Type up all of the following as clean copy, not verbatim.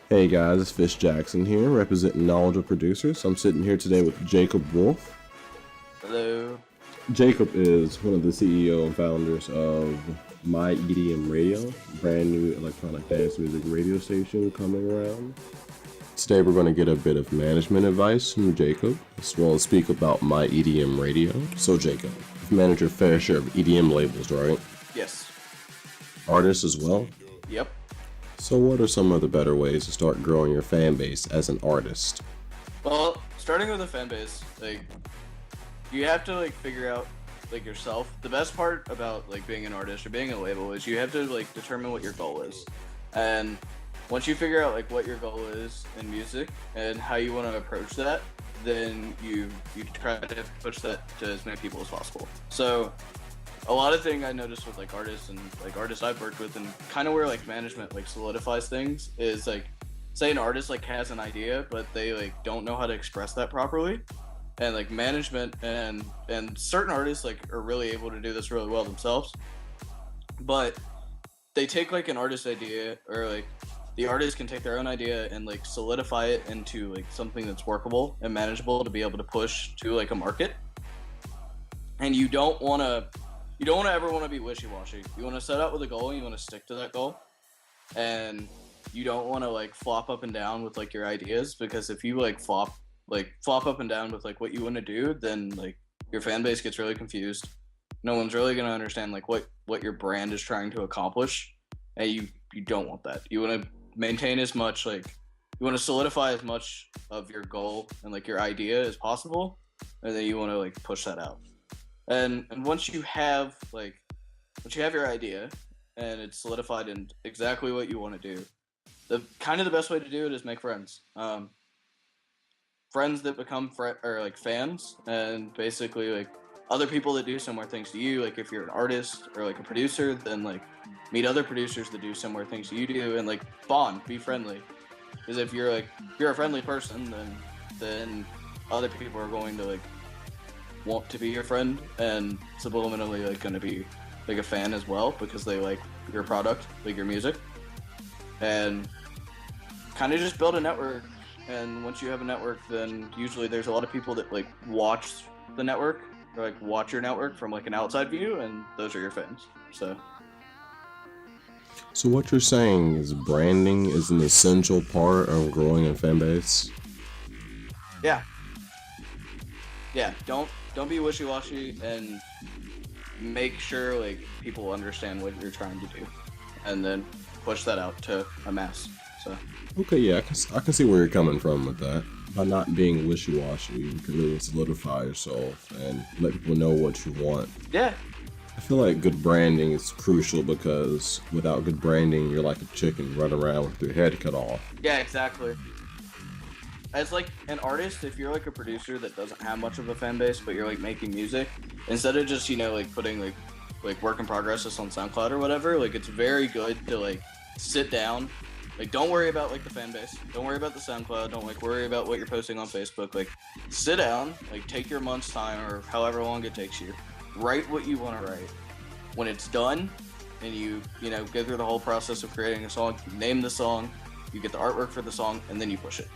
Hey guys, it's Fish Jackson here, representing Knowledgeable Producers. I'm sitting here today with Jacob Wolf. Hello. Jacob is one of the CEO and founders of MyEdmRadio, brand new electronic dance music radio station coming around. Today we're going to get a bit of management advice from Jacob, as well as speak about MyEdmRadio. So Jacob, you've managed your fair share of EDM labels, right? Yes. Artists as well? Yep. So what are some of the better ways to start growing your fan base as an artist? Well, starting with a fan base, you have to figure out yourself. The best part about being an artist or being a label is you have to determine what your goal is. And once you figure out what your goal is in music and how you want to approach that, then you try to push that to as many people as possible. So a lot of thing I noticed with artists and artists I've worked with, and kind of where management solidifies things, is say an artist has an idea but they don't know how to express that properly, and management and certain artists are really able to do this really well themselves, but they take an artist idea, or the artist can take their own idea and solidify it into something that's workable and manageable to be able to push to a market. And you don't want to ever want to be wishy-washy. You want to set out with a goal and you want to stick to that goal. And you don't want to flop up and down with your ideas, because if you flop up and down with what you want to do, then your fan base gets really confused. No one's really going to understand what your brand is trying to accomplish. And you don't want that. You want to maintain as much you want to solidify as much of your goal and your idea as possible, and then you want to push that out. And once you have your idea and it's solidified in exactly what you want to do, the best way to do it is make friends. Friends that become fans, and basically other people that do similar things to you. If you're an artist or a producer, then meet other producers that do similar things you do, and bond, be friendly. Because if you're a friendly person, then other people are going to want to be your friend, and subliminally going to be a fan as well, because they like your product, your music. And kind of just build a network. And once you have a network, then usually there's a lot of people that watch the network, or watch your network from an outside view, and those are your fans. So what you're saying is branding is an essential part of growing a fan base? Yeah, don't be wishy-washy, and make sure people understand what you're trying to do, and then push that out to a mass. So okay, yeah, I can see where you're coming from with that. By not being wishy-washy, you can really solidify yourself and let people know what you want. Yeah. I feel like good branding is crucial, because without good branding, you're like a chicken running around with your head cut off. Yeah, exactly. As an artist, if you're a producer that doesn't have much of a fan base, but you're making music, instead of just putting work in progress on SoundCloud or whatever, it's very good to sit down. Don't worry about the fan base. Don't worry about the SoundCloud. Don't worry about what you're posting on Facebook. Sit down, take your month's time or however long it takes you. Write what you want to write. When it's done, and you go through the whole process of creating a song, you name the song, you get the artwork for the song, and then you push it.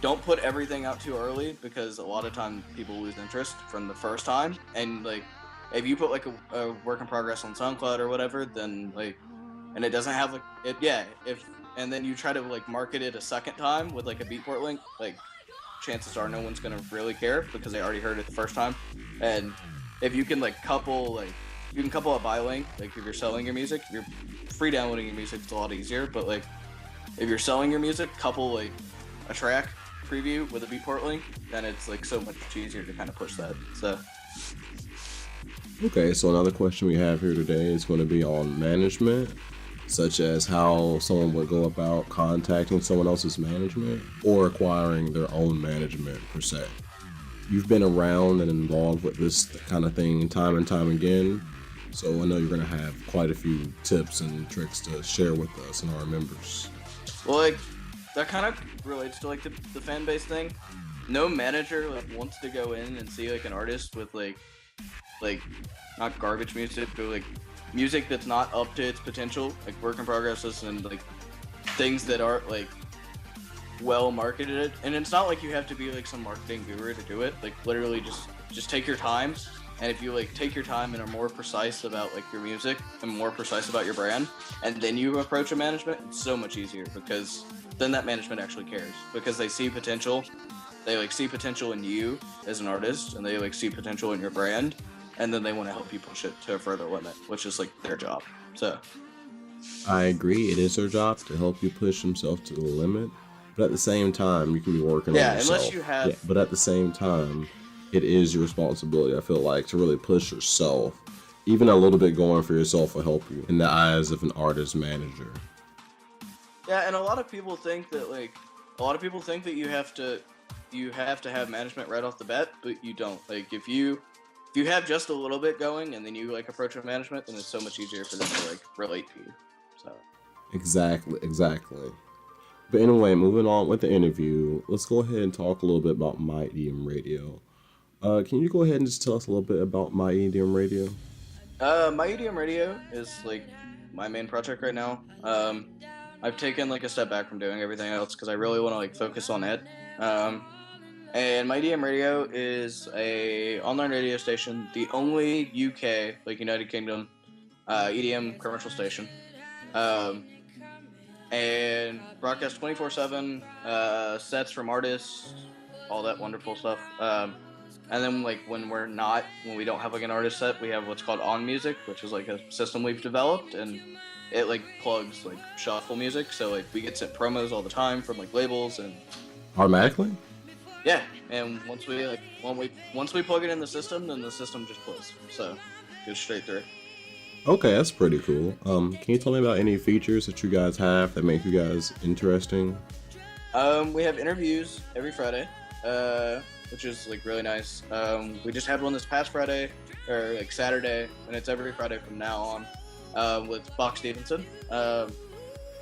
Don't put everything out too early, because a lot of times people lose interest from the first time. And if you put a work in progress on SoundCloud or whatever, then and it doesn't have and then you try to market it a second time with a Beatport link, chances are no one's gonna really care, because they already heard it the first time. And if you can couple a buy link, if you're selling your music, if you're free downloading your music, it's a lot easier. But if you're selling your music, couple a track preview with a Beatport link, then it's so much easier to kind of push that. So okay, so another question we have here today is going to be on management, such as how someone would go about contacting someone else's management or acquiring their own management per se. You've been around and involved with this kind of thing time and time again, so I know you're going to have quite a few tips and tricks to share with us and our members. Well, that kind of relates to the fan base thing. No manager wants to go in and see an artist with not garbage music, but music that's not up to its potential, work in progresses, and things that are well marketed, and it's not like you have to be like some marketing guru to do it. Like literally just take your time, and if you like take your time and are more precise about like your music and more precise about your brand, and then you approach a management, it's so much easier because then that management actually cares because they see potential. They like see potential in you as an artist, and they like see potential in your brand, and then they want to help you push it to a further limit, which is like their job. So I agree. It is their job to help you push themselves to the limit, but at the same time, you can be working on yeah, yourself. unless you have But at the same time, it is your responsibility. I feel like to really push yourself, even a little bit going for yourself will help you in the eyes of an artist manager. yeah, and a lot of people think that you have to have management right off the bat, but you don't. Like if you have just a little bit going and then you like approach a management, then it's so much easier for them to like relate to you. So Exactly. But anyway, moving on with the interview, let's go ahead and talk a little bit about MyEdmRadio. Can you go ahead and just tell us a little bit about MyEdmRadio? MyEdmRadio is like my main project right now. I've taken like a step back from doing everything else because I really want to like focus on it. And MyEdmRadio is a online radio station, the only UK, like United Kingdom, EDM commercial station. And broadcast 24/7, sets from artists, all that wonderful stuff. And then like when we don't have like an artist set, we have what's called On Music, which is like a system we've developed, and it like plugs like shuffle music. So like we get sent promos all the time from like labels and Automatically? yeah. And once we plug it in the system, then the system just plays. So it goes straight through. Okay, that's pretty cool. Can you tell me about any features that you guys have that make you guys interesting? We have interviews every Friday, which is like really nice. We just had one this past Friday, or like Saturday, and it's every Friday from now on, with Bach Stevenson,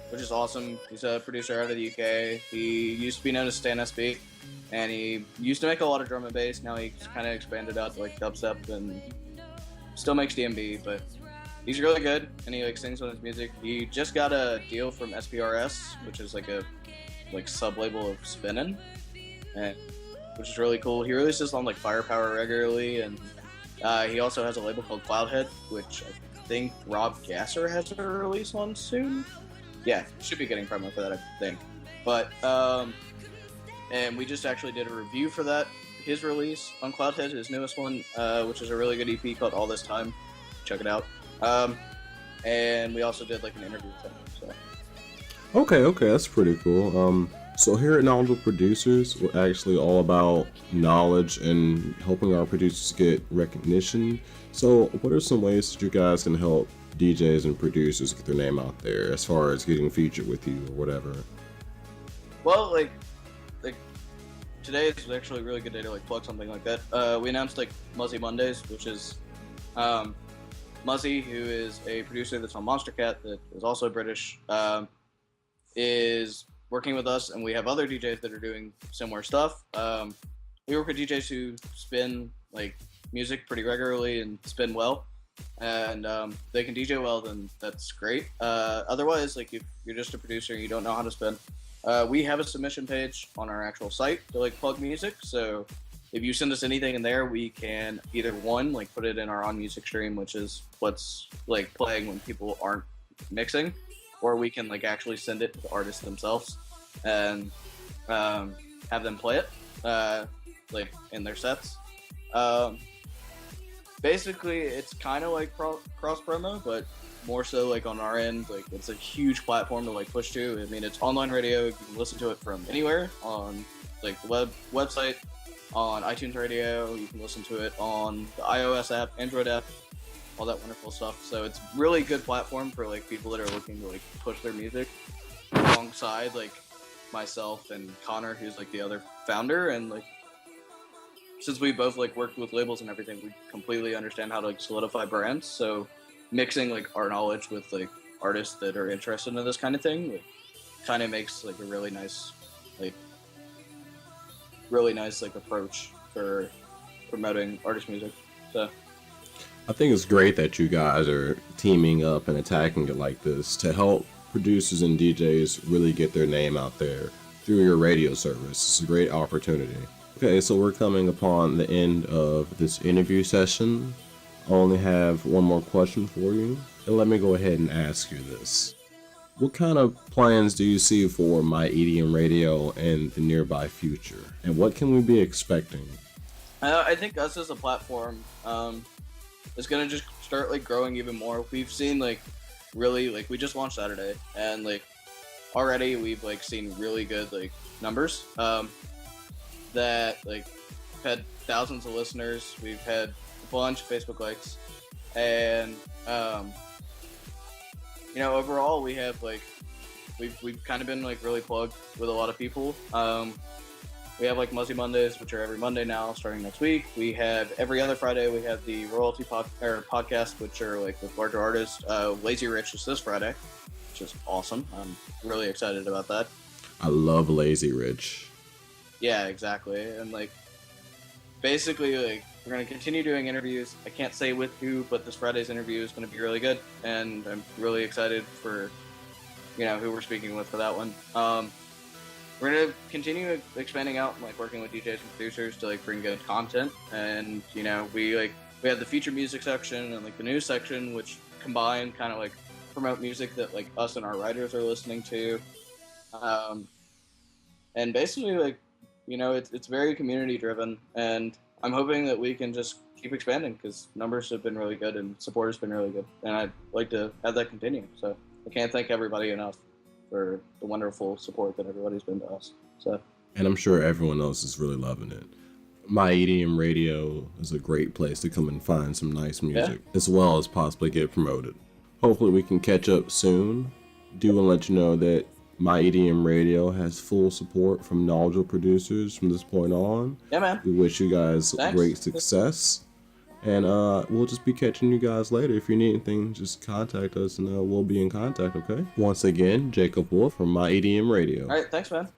which is awesome. He's a producer out of the UK. He used to be known as Stan SB, and he used to make a lot of drum and bass. Now he's kind of expanded out to like dubstep and still makes DMB, but he's really good, and he like sings on his music. He just got a deal from SPRS, which is like a sub-label of Spinnin', and which is really cool. He releases on like Firepower regularly, and he also has a label called Cloudhead, which I think Rob Gasser has a release on soon. Yeah, should be getting promo for that, I think. But and we just actually did a review for that, his release on Cloudhead, his newest one, which is a really good EP called All This Time. Check it out. And we also did like an interview with him. So. Okay, that's pretty cool. So here at Knowledgeable Producers, we're actually all about knowledge and helping our producers get recognition. So what are some ways that you guys can help DJs and producers get their name out there as far as getting featured with you or whatever? Well, like today is actually a really good day to like plug something like that. We announced like Muzzy Mondays, which is Muzzy, who is a producer that's on Monster Cat that is also British, is working with us, and we have other DJs that are doing similar stuff. We work with DJs who spin like music pretty regularly and spin well, and they can DJ well, then that's great. Otherwise, like if you're just a producer and you don't know how to spin, we have a submission page on our actual site to like plug music. So if you send us anything in there, we can either one like put it in our On Music stream, which is what's like playing when people aren't mixing, or we can like actually send it to the artists themselves and have them play it like in their sets. Basically, it's kind of like cross promo, but more so like on our end. Like it's a huge platform to like push to. I mean, it's online radio. You can listen to it from anywhere on like the website, on iTunes Radio. You can listen to it on the iOS app, Android app, all that wonderful stuff. So it's really good platform for like people that are looking to like push their music alongside like myself and Connor, who's like the other founder. And like since we both like worked with labels and everything, we completely understand how to like solidify brands. So mixing like our knowledge with like artists that are interested in this kind of thing like kind of makes like a really nice like approach for promoting artist music. So I think it's great that you guys are teaming up and attacking it like this to help producers and DJs really get their name out there through your radio service. It's a great opportunity. Okay, so we're coming upon the end of this interview session. I only have one more question for you, and let me go ahead and ask you this. What kind of plans do you see for MyEdmRadio in the nearby future? And what can we be expecting? I think us as a platform is going to just start like growing even more. We've seen like really like we just launched Saturday, and like already we've like seen really good like numbers that like we've had thousands of listeners. We've had a bunch of Facebook likes, and you know, overall we have like we've kind of been like really plugged with a lot of people. We have like Muzzy Mondays, which are every Monday now, starting next week. We have every other Friday. We have the royalty podcast, which are like with larger artists. Lazy Rich is this Friday, which is awesome. I'm really excited about that. I love Lazy Rich. Yeah, exactly. And like basically, like we're gonna continue doing interviews. I can't say with who, but this Friday's interview is gonna be really good, and I'm really excited for who we're speaking with for that one. We're gonna continue expanding out and like working with DJs and producers to like bring good content, and we have the feature music section and like the news section, which combine kind of like promote music that like us and our writers are listening to, and basically like it's very community driven, and I'm hoping that we can just keep expanding because numbers have been really good and support has been really good, and I'd like to have that continue. So I can't thank everybody enough for the wonderful support that everybody's been to us. And I'm sure everyone else is really loving it. MyEdmRadio is a great place to come and find some nice music, as well as possibly get promoted. Hopefully we can catch up soon. Do want to let you know that MyEdmRadio has full support from knowledgeable producers from this point on. Yeah, man. We wish you guys great success. And we'll just be catching you guys later. If you need anything, just contact us and we'll be in contact, okay? Once again, Jacob Wolf from MyEdmRadio. All right, thanks, man.